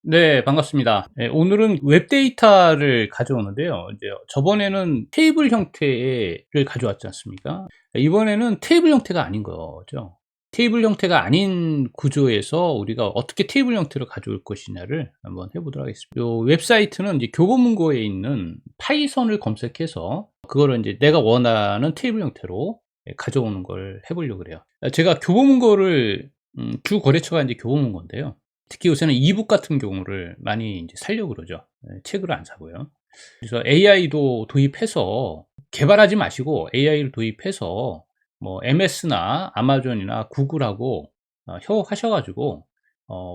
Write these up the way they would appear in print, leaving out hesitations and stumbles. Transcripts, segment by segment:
네, 반갑습니다. 오늘은 웹 데이터를 가져오는데요. 이제 저번에는 테이블 형태를 가져왔지 않습니까? 이번에는 테이블 형태가 아닌 거죠. 테이블 형태가 아닌 구조에서 우리가 어떻게 테이블 형태로 가져올 것이냐를 한번 해보도록 하겠습니다. 요 웹사이트는 이제 교보문고에 있는 파이썬을 검색해서 그거를 이제 내가 원하는 테이블 형태로 가져오는 걸 해보려고 그래요. 제가 교보문고를 주 거래처가 이제 교보문고인데요. 특히 요새는 이북 같은 경우를 많이 이제 사려고 그러죠. 책을 안 사고요. 그래서 AI도 도입해서 개발하지 마시고 AI를 도입해서 뭐 MS나 아마존이나 구글하고 협업하셔가지고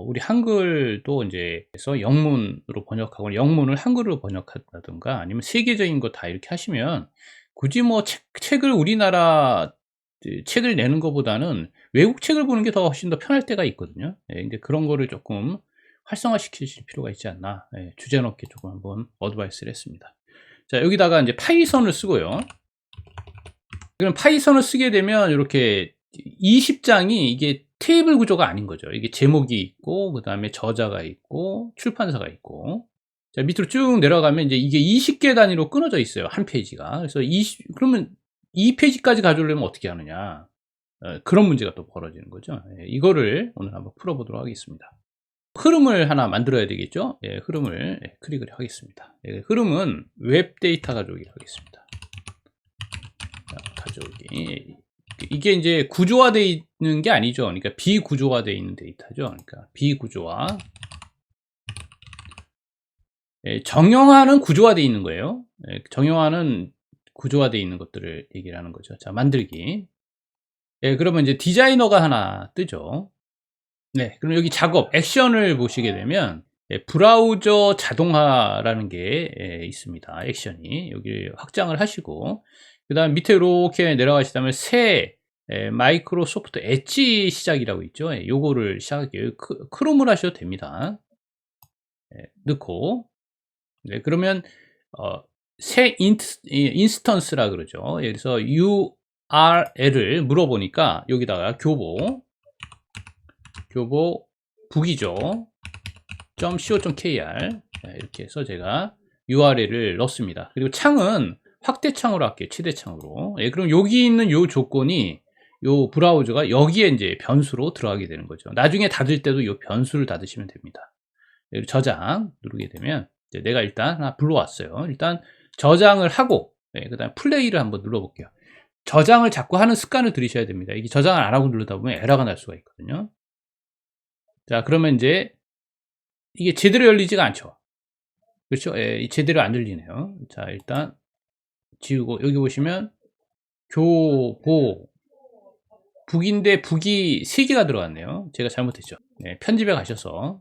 우리 한글도 이제 해서 영문으로 번역하고 영문을 한글로 번역한다든가 아니면 세계적인 거 다 이렇게 하시면 굳이 뭐 책을 우리나라 책을 내는 것보다는 외국 책을 보는 게 더 훨씬 더 편할 때가 있거든요. 근데 그런 거를 조금 활성화 시키실 필요가 있지 않나. 주제 넓게 조금 한번 어드바이스를 했습니다. 자, 여기다가 이제 파이썬을 쓰고요. 그럼 파이썬을 쓰게 되면 이렇게 20장이 이게 테이블 구조가 아닌 거죠. 이게 제목이 있고, 그 다음에 저자가 있고, 출판사가 있고. 자, 밑으로 쭉 내려가면 이제 이게 20개 단위로 끊어져 있어요. 한 페이지가. 그래서 그러면 2페이지까지 가져오려면 어떻게 하느냐. 그런 문제가 또 벌어지는 거죠. 이거를 오늘 한번 풀어보도록 하겠습니다. 흐름을 하나 만들어야 되겠죠. 흐름을 클릭을 하겠습니다. 흐름은 웹 데이터 가져오기 하겠습니다. 자, 가져오기. 이게 이제 구조화되어 있는 게 아니죠. 그러니까 비구조화되어 있는 데이터죠. 그러니까 비구조화. 정형화는 구조화되어 있는 거예요. 정형화는 구조화되어 있는 것들을 얘기를 하는 거죠. 자, 만들기. 그러면 이제 디자이너가 하나 뜨죠. 네, 그럼 여기 작업, 액션을 보시게 되면 브라우저 자동화라는 게 있습니다. 액션이 여기 확장을 하시고 그 다음 밑에 이렇게 내려가시다면 새 마이크로소프트 엣지 시작이라고 있죠. 요거를 시작할게요. 크롬을 하셔도 됩니다. 넣고 그러면 새 인스턴스라 그러죠. 그래서 URL을 물어보니까 여기다가 교보 북이죠. .co.kr 이렇게 해서 제가 URL을 넣습니다. 그리고 창은 확대창으로 할게요. 최대창으로. 그럼 여기 있는 요 조건이 요 브라우저가 여기에 이제 변수로 들어가게 되는 거죠. 나중에 닫을 때도 요 변수를 닫으시면 됩니다. 저장 누르게 되면 이제 내가 일단 하나 불러왔어요. 일단 저장을 하고 그 다음에 플레이를 한번 눌러볼게요. 저장을 자꾸 하는 습관을 들이셔야 됩니다. 이게 저장을 안 하고 누르다 보면 에러가 날 수가 있거든요. 자, 그러면 이제 이게 제대로 열리지가 않죠. 그렇죠? 제대로 안 열리네요. 자, 일단 지우고 여기 보시면 교보 북인데 북이 3개가 들어갔네요. 제가 잘못했죠. 편집에 가셔서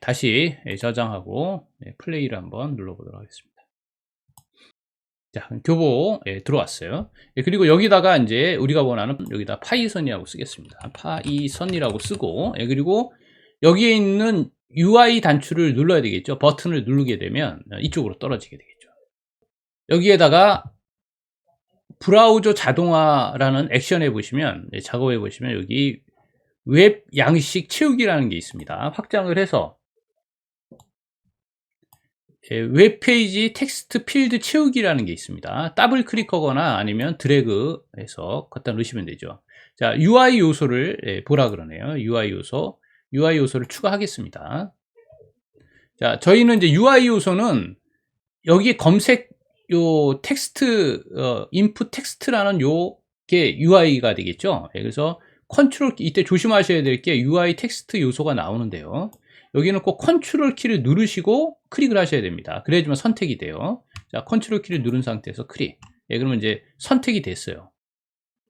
다시 저장하고 플레이를 한번 눌러보도록 하겠습니다. 자, 교보 들어왔어요. 그리고 여기다가 이제 우리가 원하는 여기다 파이썬이라고 쓰겠습니다. 파이썬이라고 쓰고 그리고 여기에 있는 UI 단추를 눌러야 되겠죠. 버튼을 누르게 되면 이쪽으로 떨어지게 되겠죠. 여기에다가 브라우저 자동화라는 액션에 보시면 작업해 보시면 여기 웹 양식 채우기라는 게 있습니다. 확장을 해서 웹페이지 텍스트 필드 채우기라는 게 있습니다. 더블 클릭하거나 아니면 드래그해서 갖다 넣으시면 되죠. 자, UI 요소를 보라 그러네요. UI 요소를 추가하겠습니다. 자, 저희는 이제 UI 요소는 여기 검색 요 텍스트 인풋 텍스트라는 요게 UI가 되겠죠. 그래서 컨트롤 이때 조심하셔야 될 게 UI 텍스트 요소가 나오는데요. 여기는 꼭 컨트롤 키를 누르시고 클릭을 하셔야 됩니다. 그래야지만 선택이 돼요. 자, 컨트롤 키를 누른 상태에서 클릭. 그러면 이제 선택이 됐어요.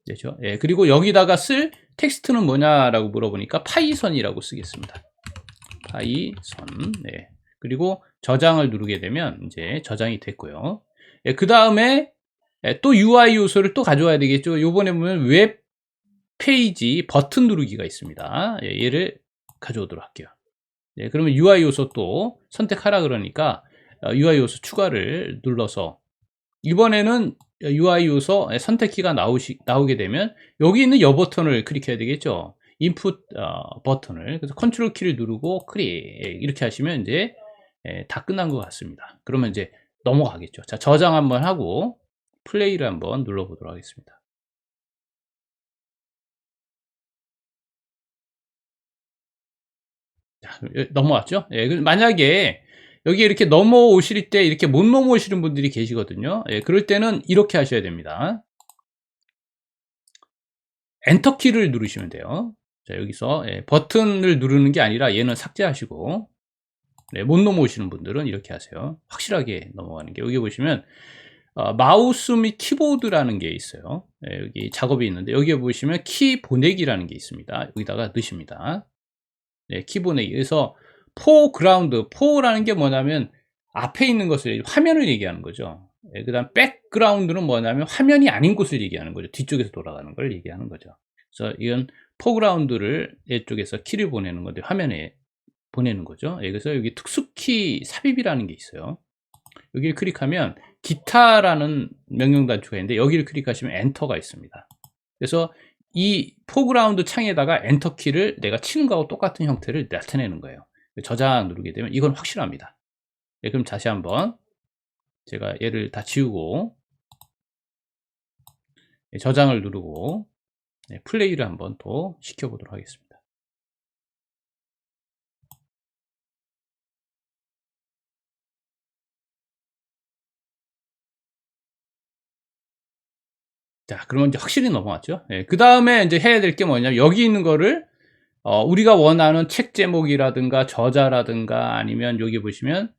그렇죠? 그리고 여기다가 쓸 텍스트는 뭐냐라고 물어보니까 파이썬이라고 쓰겠습니다. 파이썬. 그리고 저장을 누르게 되면 이제 저장이 됐고요. 그 다음에 또 UI 요소를 또 가져와야 되겠죠. 요번에 보면 웹 페이지 버튼 누르기가 있습니다. 얘를 가져오도록 할게요. 그러면 UI 요소 또 선택하라 그러니까 UI 요소 추가를 눌러서 이번에는 UI 요소 선택키가 나오게 되면 여기 있는 여 버튼을 클릭해야 되겠죠. 인풋 버튼을. 그래서 컨트롤 키를 누르고 클릭 이렇게 하시면 이제 다 끝난 것 같습니다. 그러면 이제 넘어가겠죠. 자, 저장 한번 하고 플레이를 한번 눌러보도록 하겠습니다. 자, 넘어왔죠? 예, 만약에 여기 이렇게 넘어오실 때 이렇게 못 넘어오시는 분들이 계시거든요. 예, 그럴 때는 이렇게 하셔야 됩니다. 엔터 키를 누르시면 돼요. 자, 여기서 버튼을 누르는 게 아니라 얘는 삭제하시고, 네, 못 넘어오시는 분들은 이렇게 하세요. 확실하게 넘어가는 게. 여기 보시면 마우스 및 키보드라는 게 있어요. 네, 여기 작업이 있는데 여기에 보시면 키 보내기라는 게 있습니다. 여기다가 넣으십니다. 네, 키 보내기. 그래서 포그라운드, 포라는 게 뭐냐면 앞에 있는 것을, 화면을 얘기하는 거죠. 네, 그 다음 백그라운드는 뭐냐면 화면이 아닌 곳을 얘기하는 거죠. 뒤쪽에서 돌아가는 걸 얘기하는 거죠. 그래서 이건 포그라운드를 이쪽에서 키를 보내는 건데 화면에 보내는 거죠. 예, 그래서 여기 특수키 삽입이라는 게 있어요. 여기를 클릭하면 기타라는 명령 단추가 있는데 여기를 클릭하시면 엔터가 있습니다. 그래서 이 포그라운드 창에다가 엔터 키를 내가 치는 거하고 똑같은 형태를 나타내는 거예요. 저장 누르게 되면 이건 확실합니다. 예, 그럼 다시 한번 제가 얘를 다 지우고 저장을 누르고 플레이를 한번 또 시켜보도록 하겠습니다. 자, 그러면 이제 확실히 넘어왔죠. 예, 그 다음에 이제 해야 될 게 뭐냐면 여기 있는 거를 우리가 원하는 책 제목이라든가 저자라든가 아니면 여기 보시면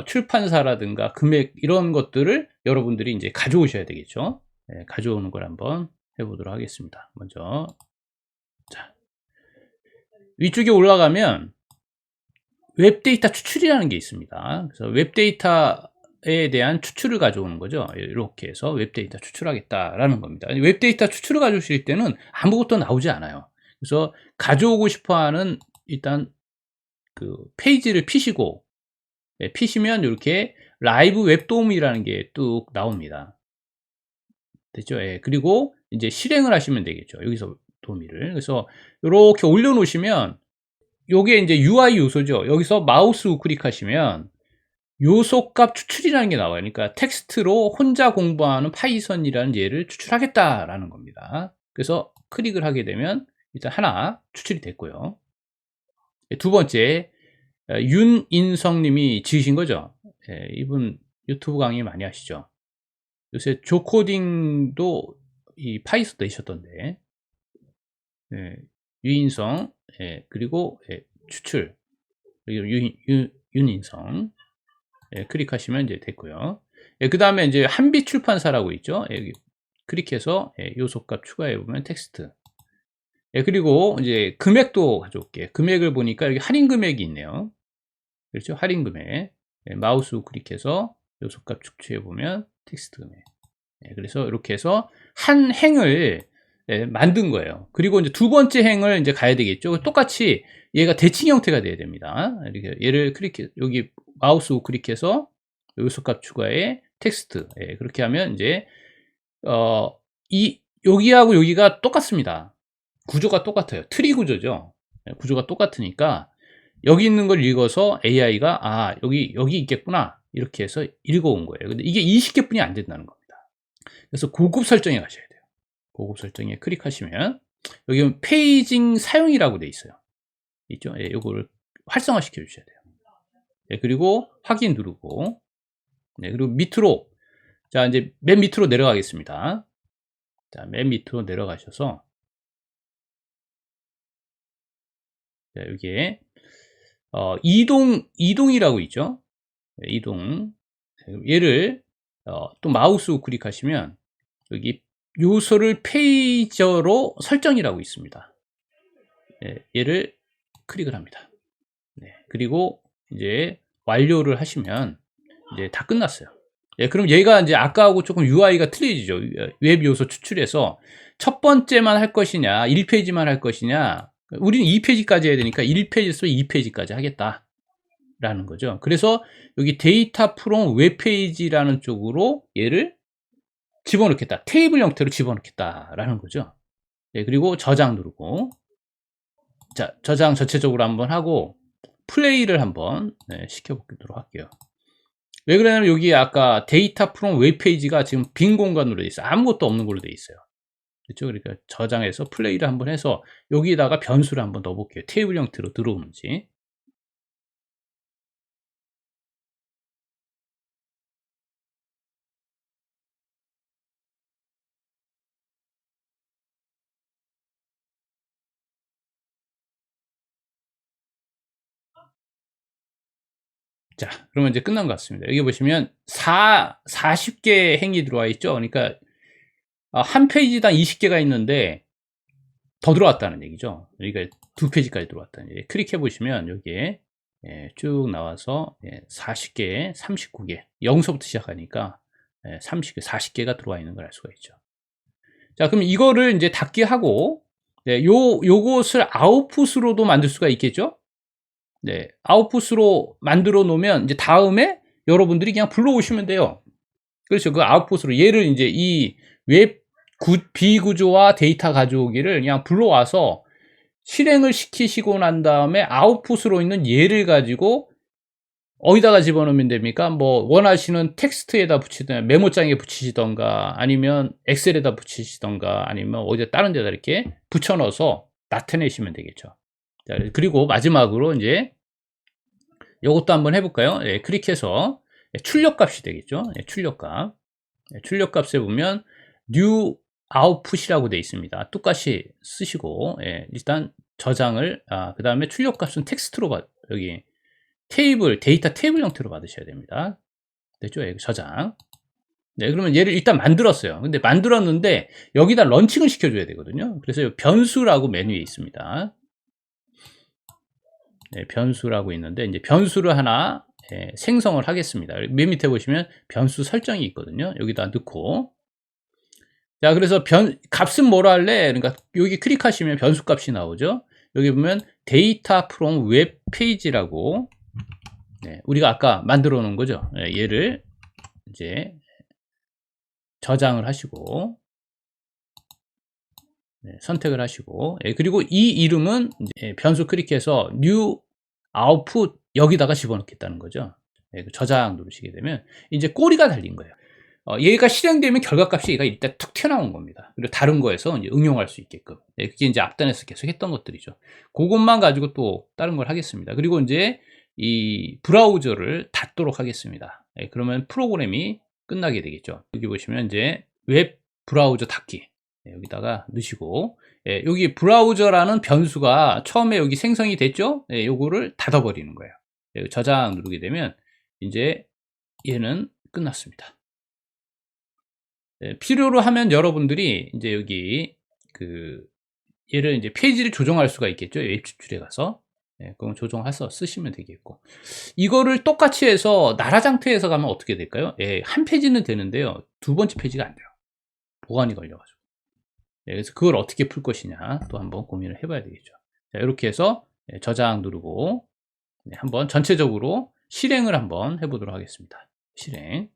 출판사라든가 금액 이런 것들을 여러분들이 이제 가져오셔야 되겠죠. 예, 가져오는 걸 한번 해보도록 하겠습니다. 먼저 자, 위쪽에 올라가면 웹데이터 추출이라는 게 있습니다. 그래서 웹데이터에 대한 추출을 가져오는 거죠. 이렇게 해서 웹데이터 추출하겠다라는 겁니다. 웹데이터 추출을 가져오실 때는 아무것도 나오지 않아요. 그래서 가져오고 싶어하는 일단 그 페이지를 피시고 피시면 이렇게 라이브 웹 도우미라는 게 뚝 나옵니다. 됐죠? 예. 그리고 이제 실행을 하시면 되겠죠. 여기서 도우미를. 그래서 이렇게 올려놓으시면 요게 이제 UI 요소죠. 여기서 마우스 우클릭하시면 요소값 추출이라는 게 나와요. 그러니까 텍스트로 혼자 공부하는 파이썬이라는 예를 추출하겠다라는 겁니다. 그래서 클릭을 하게 되면 일단 하나 추출이 됐고요. 두 번째, 윤인성 님이 지으신 거죠. 예, 이분 유튜브 강의 많이 하시죠. 요새 조코딩도 이 파이썬 내셨던데. 예, 유인성, 예, 그리고 추출, 그리고 윤인성, 예, 클릭하시면 이제 됐고요. 예, 그 다음에 이제 한빛 출판사라고 있죠. 예, 여기 클릭해서 요소값 추가해 보면 텍스트. 예, 그리고 이제 금액도 가져올게요. 금액을 보니까 여기 할인 금액이 있네요. 그렇죠? 할인 금액. 예, 마우스 클릭해서 요소값 축출해 보면 텍스트 금액. 예, 그래서 이렇게 해서 한 행을 만든 거예요. 그리고 이제 두 번째 행을 이제 가야 되겠죠. 똑같이 얘가 대칭 형태가 돼야 됩니다. 이렇게 얘를 여기 마우스 우클릭해서 요소값 추가에 텍스트. 예, 그렇게 하면 이제 여기하고 여기가 똑같습니다. 구조가 똑같아요. 트리 구조죠. 예, 구조가 똑같으니까 여기 있는 걸 읽어서 AI가 여기 있겠구나 이렇게 해서 읽어온 거예요. 근데 이게 20개뿐이 안 된다는 겁니다. 그래서 고급 설정에 가셔야 돼요. 고급 설정에 클릭하시면 여기 페이징 사용이라고 돼 있어요. 있죠? 예, 이거를 활성화 시켜 주셔야 돼요. 예, 그리고 확인 누르고, 네, 그리고 밑으로, 자, 이제 맨 밑으로 내려가겠습니다. 자, 맨 밑으로 내려가셔서, 자, 여기에, 이동이라고 있죠? 네, 이동. 얘를, 또 마우스 우클릭하시면, 여기 요소를 페이저로 설정이라고 있습니다. 네, 얘를 클릭을 합니다. 네, 그리고 이제 완료를 하시면 이제 다 끝났어요. 예, 그럼 얘가 이제 아까하고 조금 UI가 틀려지죠. 웹 요소 추출해서 첫 번째만 할 것이냐, 1페이지만 할 것이냐, 우리는 2페이지까지 해야 되니까 1페이지에서 2페이지까지 하겠다. 라는 거죠. 그래서 여기 데이터 프롬 웹페이지라는 쪽으로 얘를 집어넣겠다. 테이블 형태로 집어넣겠다라는 거죠. 네, 그리고 저장 누르고, 자, 저장 전체적으로 한번 하고, 플레이를 한번 시켜보도록 할게요. 왜 그러냐면 여기 아까 데이터 프롬 웹페이지가 지금 빈 공간으로 돼 있어요. 아무것도 없는 걸로 돼 있어요. 그렇죠? 그러니까 저장해서 플레이를 한번 해서 여기다가 변수를 한번 넣어볼게요. 테이블 형태로 들어오는지. 자, 그러면 이제 끝난 것 같습니다. 여기 보시면 40개 행이 들어와 있죠. 그러니까 한 페이지당 20개가 있는데 더 들어왔다는 얘기죠. 그러니까 두 페이지까지 들어왔다는 얘기. 클릭해 보시면 여기에 쭉 나와서 40개, 39개, 0서부터 시작하니까 30개, 40개가 들어와 있는 걸 알 수가 있죠. 자, 그럼 이거를 이제 닫기 하고, 요것을 아웃풋으로도 만들 수가 있겠죠? 네, 아웃풋으로 만들어 놓으면 이제 다음에 여러분들이 그냥 불러오시면 돼요. 그렇죠. 그 아웃풋으로 얘를 이제 이 웹 비구조와 데이터 가져오기를 그냥 불러와서 실행을 시키시고 난 다음에 아웃풋으로 있는 얘를 가지고 어디다가 집어넣으면 됩니까? 뭐 원하시는 텍스트에다 붙이든 메모장에 붙이시던가 아니면 엑셀에다 붙이시던가 아니면 어디 다른 데다 이렇게 붙여 넣어서 나타내시면 되겠죠. 자, 그리고 마지막으로 이제 이것도 한번 해볼까요? 클릭해서 출력값이 되겠죠. 출력값. 출력값에 보면 new output이라고 되어 있습니다. 똑같이 쓰시고 일단 저장을 그 다음에 출력값은 텍스트로 여기 데이터 테이블 형태로 받으셔야 됩니다. 됐죠? 저장. 네, 그러면 얘를 일단 만들었어요. 근데 만들었는데 여기다 런칭을 시켜줘야 되거든요. 그래서 변수라고 메뉴에 있습니다. 네, 변수라고 있는데 이제 변수를 하나 생성을 하겠습니다. 맨 밑에 보시면 변수 설정이 있거든요. 여기다 넣고 자, 그래서 값은 뭐로 할래? 그러니까 여기 클릭하시면 변수 값이 나오죠. 여기 보면 데이터 프롬 웹 페이지라고 우리가 아까 만들어 놓은 거죠. 얘를 이제 저장을 하시고 선택을 하시고 그리고 이 이름은 이제 변수 클릭해서 new output 여기다가 집어넣겠다는 거죠. 저장 누르시게 되면 이제 꼬리가 달린 거예요. 얘가 실행되면 결과값이 얘가 일단 툭 튀어나온 겁니다. 그리고 다른 거에서 이제 응용할 수 있게끔. 그게 이제 앞단에서 계속 했던 것들이죠. 그것만 가지고 또 다른 걸 하겠습니다. 그리고 이제 이 브라우저를 닫도록 하겠습니다. 그러면 프로그램이 끝나게 되겠죠. 여기 보시면 이제 웹 브라우저 닫기. 여기다가 넣으시고 여기 브라우저라는 변수가 처음에 여기 생성이 됐죠. 요거를 닫아버리는 거예요. 저장 누르게 되면 이제 얘는 끝났습니다. 필요로 하면 여러분들이 이제 여기 얘를 이제 페이지를 조정할 수가 있겠죠. 웹 추출에 가서 그럼 조정해서 쓰시면 되겠고, 이거를 똑같이 해서 나라 장터에서 가면 어떻게 될까요? 한 페이지는 되는데요, 두 번째 페이지가 안 돼요. 보관이 걸려가지고. 그래서 그걸 어떻게 풀 것이냐 또 한번 고민을 해봐야 되겠죠. 자, 이렇게 해서 저장 누르고 한번 전체적으로 실행을 한번 해보도록 하겠습니다. 실행.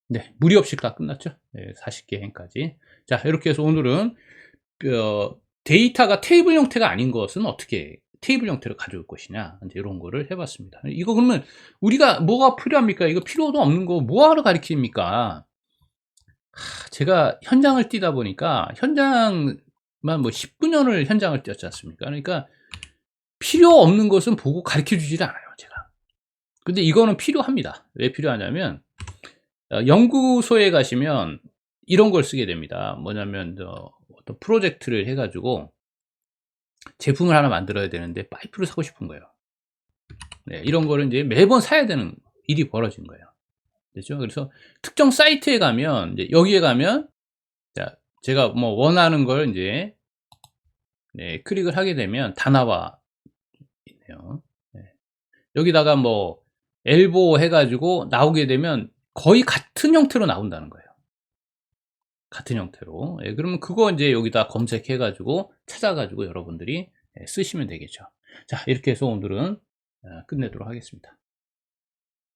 네, 무리 없이 다 끝났죠. 40개 행까지. 자, 이렇게 해서 오늘은 데이터가 테이블 형태가 아닌 것은 어떻게 테이블 형태로 가져올 것이냐, 이제 이런 거를 해봤습니다. 이거 그러면 우리가 뭐가 필요합니까? 이거 필요도 없는 거 뭐하러 가르칩니까? 제가 현장을 뛰다 보니까 현장만 뭐 19년을 현장을 뛰었지 않습니까? 그러니까 필요 없는 것은 보고 가르쳐 주질 않아요, 제가. 근데 이거는 필요합니다. 왜 필요하냐면 연구소에 가시면 이런 걸 쓰게 됩니다. 뭐냐면 어떤 프로젝트를 해가지고 제품을 하나 만들어야 되는데 파이프를 사고 싶은 거예요. 이런 거를 이제 매번 사야 되는 일이 벌어진 거예요. 그렇죠? 그래서 특정 사이트에 가면 이제 여기에 가면 자, 제가 뭐 원하는 걸 이제 클릭을 하게 되면 다 나와 있네요. 여기다가 뭐 엘보 해 가지고 나오게 되면 거의 같은 형태로 나온다는 거예요. 같은 형태로. 예, 그러면 그거 인제 여기다 검색해 가지고 찾아 가지고 여러분들이 예 쓰시면 되겠죠. 자, 이렇게 해서 오늘은 끝내도록 하겠습니다.